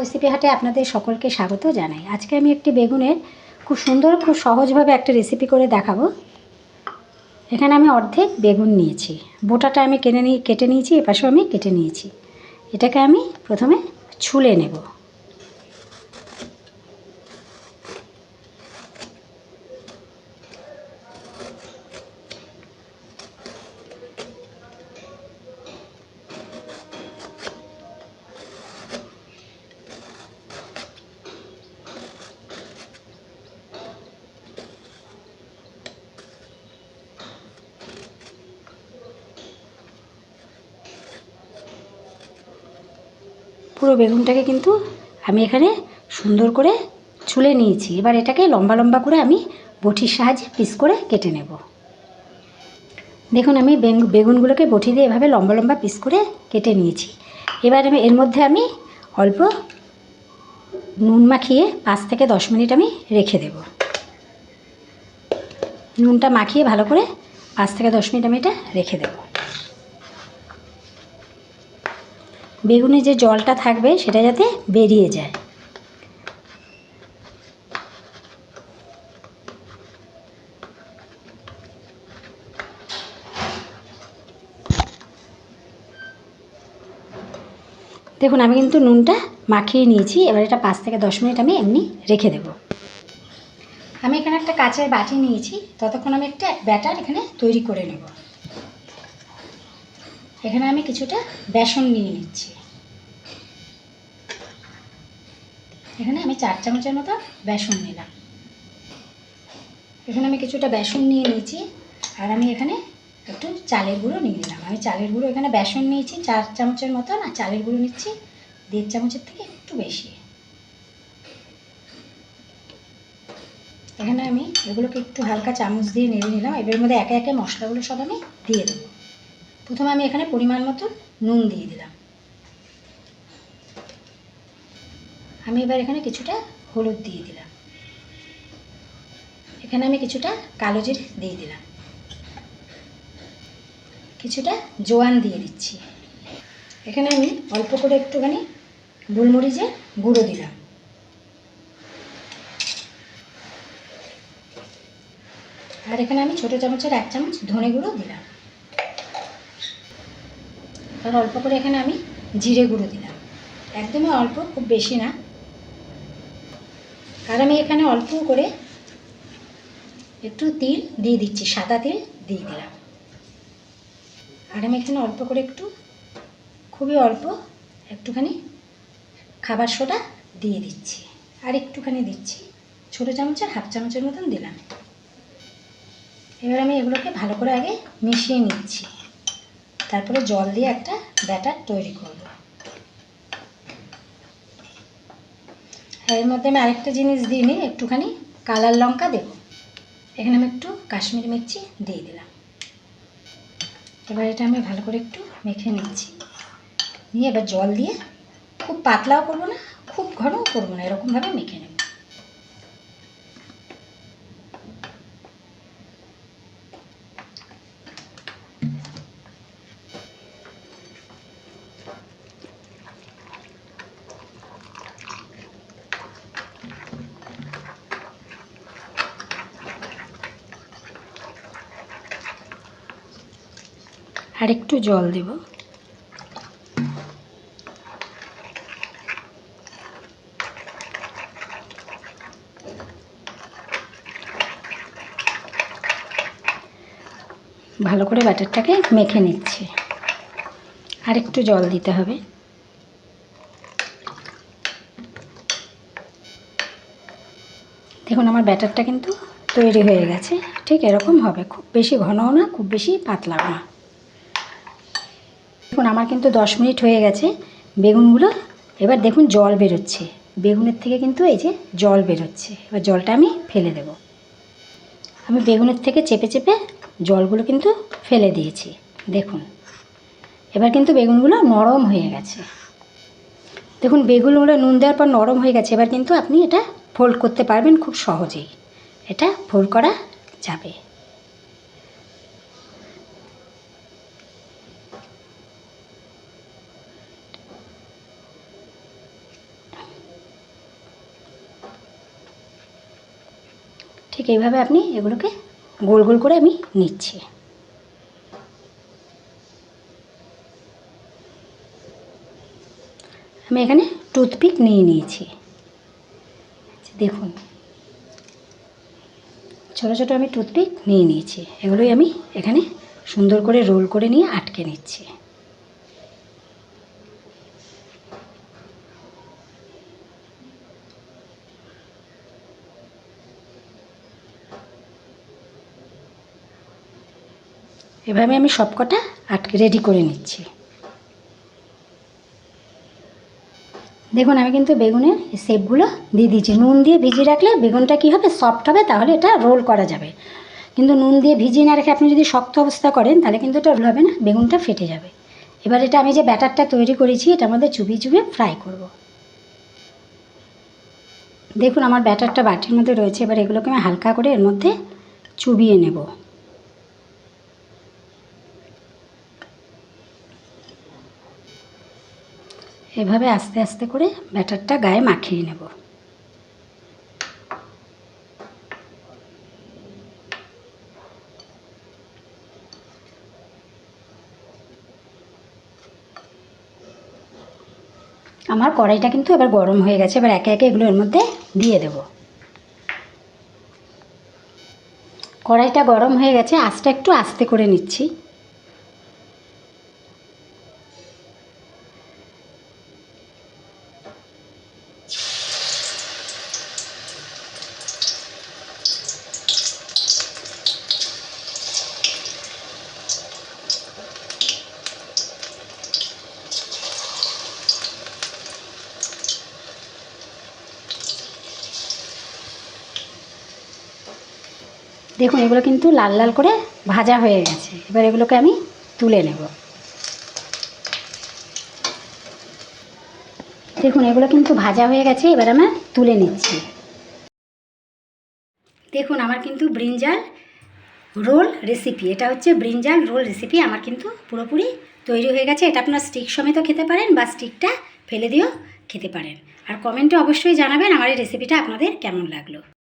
Recipe হাটে আপনাদের সকলকে স্বাগত জানাই। আজকে আমি একটি বেগুনের খুব সুন্দর খুব সহজভাবে একটা রেসিপি করে দেখাবো। এখানে আমি অর্ধেক বেগুন নিয়েছি, বোটাটা আমি কেটে নিয়েছি, এপাশেও আমি কেটে নিয়েছি। এটাকে আমি প্রথমে ছুলে নেব। পুরো বেগুনটাকে কিন্তু আমি এখানে সুন্দর করে ছুলে নিয়েছি। এবার এটাকে লম্বা লম্বা করে আমি বটির সাহায্যে পিস করে কেটে নেব। দেখুন আমি বেগুনগুলোকে বটি দিয়ে এভাবে লম্বা লম্বা পিস করে কেটে নিয়েছি। এবার এর মধ্যে আমি অল্প নুন মাখিয়ে 5 থেকে 10 মিনিট আমি রেখে দেব। নুনটা মাখিয়ে ভালো করে 5 থেকে 10 মিনিট আমি এটা রেখে দেব। বেগুনে যে জলটা থাকবে সেটা যাতে বেরিয়ে যায়। দেখুন আমি কিন্তু নুনটা মাখিয়ে নিয়েছি। এবার এটা 5 থেকে 10 মিনিট আমি এমনি রেখে দেব। আমি এখানে একটা কাচের বাটি নিয়েছি, ততক্ষণ আমি একটা ব্যাটার এখানে তৈরি করে নেব। এখানে আমি কিছুটা বেসন নিয়ে নিচ্ছি। এখানে আমি 4 চামচের মতো বেসন নিলাম। এখানে আমি কিছুটা বেসন নিয়ে নিয়েছি, আর আমি এখানে একটু চালের গুঁড়ো নিয়ে নিলাম। আমি চালের গুঁড়ো এখানে বেসন নিয়েছি 4 চামচের মতো, আর চালের গুঁড়ো নিচ্ছি 1.5 চামচের থেকে একটু বেশি। এখানে আমি এগুলোকে একটু হালকা চামচ দিয়ে নেড়ে নিলাম। এবার মধ্যে একে একে মশলাগুলো সব আমি দিয়ে দেবো। প্রথমে আমি এখানে পরিমাণ মতো নুন দিয়ে দিলাম। আমি এবার এখানে কিছুটা হলুদ দিয়ে দিলাম। এখানে আমি কিছুটা কালো জিরে দিয়ে দিলাম। কিছুটা জোয়ান দিয়ে দিচ্ছি। এখানে আমি অল্প করে একটুখানি গোলমরিচের গুঁড়ো দিলাম। আর এখানে আমি ছোটো চামচের 1 চামচ ধনে গুঁড়ো দিলাম। আর অল্প করে এখানে আমি জিরে গুঁড়ো দিলাম, একদমই অল্প, খুব বেশি না। আর আমি এখানে অল্প করে একটু তিল দিয়ে দিচ্ছি, সাদা তিল দিয়ে দিলাম। আর আমি এখানে অল্প করে খুবই অল্প একটুখানি খাবার সোডা দিয়ে দিচ্ছি। আর একটুখানি দিচ্ছি, ছোটো চামচের 1/2 চামচের মতন দিলাম। এবার আমি এগুলোকে ভালো করে আগে মিশিয়ে নিচ্ছি, তারপরে জল দিয়ে একটা ব্যাটার তৈরি করব। এর মধ্যে আমি আরেকটা জিনিস দিয়ে নিই, একটুখানি কালার লঙ্কা দেব। এখানে আমি একটু কাশ্মীরি মির্চি দিয়ে দিলাম। এবার এটা আমি ভালো করে একটু মেখে নিচ্ছি। নিয়ে এবার জল দিয়ে খুব পাতলাও করবো না, খুব ঘনও করবো না, এরকমভাবে মেখে নেব। আর একটু জল দেব। ভালো করে ব্যাটারটাকে মেখে নিচ্ছি। আর একটু জল দিতে হবে। দেখুন আমার ব্যাটারটা কিন্তু তৈরি হয়ে গেছে। ঠিক এরকম হবে, খুব বেশি ঘনও না, খুব বেশি পাতলাও না। দেখুন আমার কিন্তু 10 মিনিট হয়ে গেছে। বেগুনগুলো এবার দেখুন জল বেরোচ্ছে, বেগুনের থেকে কিন্তু এই যে জল বেরোচ্ছে। এবার জলটা আমি ফেলে দেব। আমি বেগুনের থেকে চেপে চেপে জলগুলো কিন্তু ফেলে দিয়েছি। দেখুন এবার কিন্তু বেগুনগুলো নরম হয়ে গেছে। দেখুন বেগুনগুলো নুন দেওয়ার পর নরম হয়ে গেছে। এবার কিন্তু আপনি এটা ফোল্ড করতে পারবেন খুব সহজেই। এটা ফোল্ড করা যাবে। ঠিক এইভাবে আপনি এগুলোকে গোল গোল করে আমি নিচ্ছি। আমি এখানে টুথপিক নিয়ে নিয়েছি, দেখুন ছোটো ছোটো আমি টুথপিক নিয়ে নিয়েছি। এগুলোই আমি এখানে সুন্দর করে রোল করে নিয়ে আটকে নিচ্ছি। এভাবে আমি সবকটা আটকে রেডি করে নিচ্ছি। দেখুন আমি কিন্তু বেগুনের শেপগুলো দিয়ে দিয়েছি। নুন দিয়ে ভিজিয়ে রাখলে বেগুনটা কী হবে, সফট হবে, তাহলে এটা রোল করা যাবে। কিন্তু নুন দিয়ে ভিজিয়ে না রেখে আপনি যদি শক্ত অবস্থা করেন তাহলে কিন্তু এটা রোল হবে না, বেগুনটা ফেটে যাবে। এবার এটা আমি যে ব্যাটারটা তৈরি করেছি এটার মধ্যে চুবিয়ে চুবিয়ে ফ্রাই করব। দেখুন আমার ব্যাটারটা বাটির মধ্যে রয়েছে। এবার এগুলোকে আমি হালকা করে এর মধ্যে চুবিয়ে নেব। এভাবে আস্তে আস্তে করে ব্যাটারটা গায়ে মাখিয়ে নেব। আমার কড়াইটা কিন্তু এবার গরম হয়ে গেছে। এবার একে একে এগুলো এর মধ্যে দিয়ে দেব। কড়াইটা গরম হয়ে গেছে, আঁচটা একটু আস্তে করে নিচ্ছি। দেখুন এগুলো কিন্তু লাল লাল করে ভাজা হয়ে গেছে। এবার এগুলোকে আমি তুলে নেব। দেখুন এগুলো কিন্তু ভাজা হয়ে গেছে, এবার আমরা তুলে নিচ্ছি। দেখুন আমার কিন্তু ব্রিঞ্জাল রোল রেসিপি, এটা হচ্ছে ব্রিঞ্জাল রোল রেসিপি আমার কিন্তু পুরোপুরি তৈরি হয়ে গেছে। এটা আপনার স্টিক সমেত খেতে পারেন বা স্টিকটা ফেলে দিয়েও খেতে পারেন। আর কমেন্টে অবশ্যই জানাবেন আমার এই রেসিপিটা আপনাদের কেমন লাগলো।